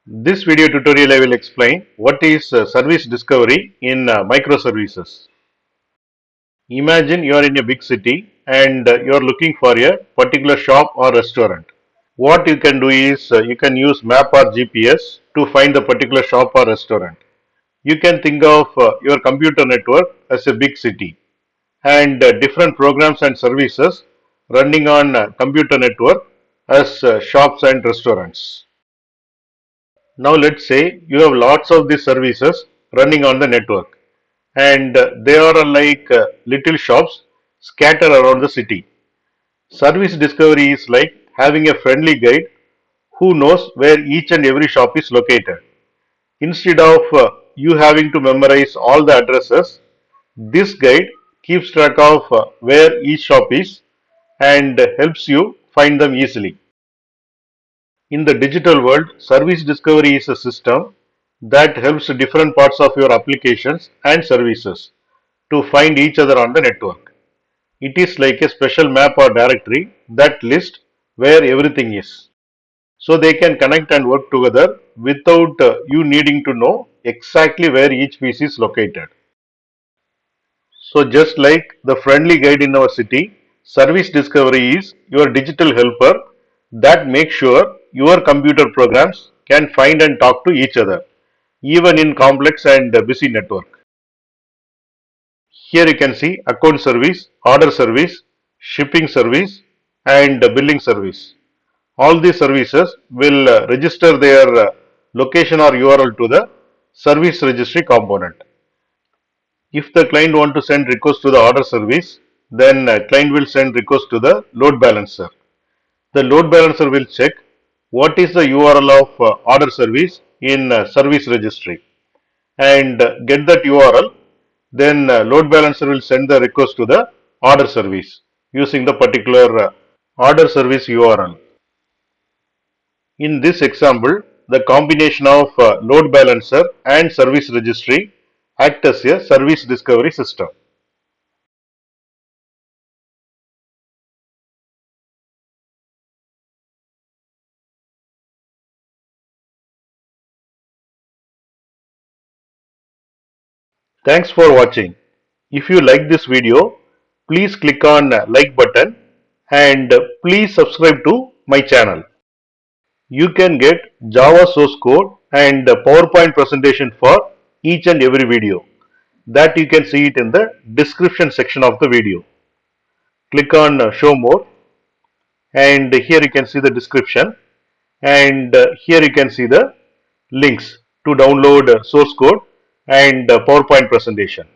This video tutorial I will explain what is service discovery in microservices. Imagine you are in a big city and you are looking for a particular shop or restaurant. What you can do is you can use map or GPS to find the particular shop or restaurant. You can think of your computer network as a big city and different programs and services running on computer network as shops and restaurants. Now let's say you have lots of these services running on the network and they are like little shops scattered around the city. Service discovery is like having a friendly guide who knows where each and every shop is located. Instead of you having to memorize all the addresses, this guide keeps track of where each shop is and helps you find them easily. In the digital world, service discovery is a system that helps different parts of your applications and services to find each other on the network. It is like a special map or directory that lists where everything is. So they can connect and work together without you needing to know exactly where each piece is located. So just like the friendly guide in our city, service discovery is your digital helper that makes sure your computer programs can find and talk to each other, even in complex and busy network. Here you can see account service, order service, shipping service and billing service. All these services will register their location or URL to the service registry component. If the client want to send request to the order service, then client will send request to the load balancer. The load balancer will check what is the URL of order service in service registry and get that URL. Then load balancer will send the request to the order service using the particular order service URL. In this example, the combination of load balancer and service registry act as a service discovery system. Thanks for watching. If you like this video, please click on like button and please subscribe to my channel. You can get Java source code and PowerPoint presentation for each and every video. That you can see it in the description section of the video. Click on show more and here you can see the description and here you can see the links to download source code and PowerPoint presentation.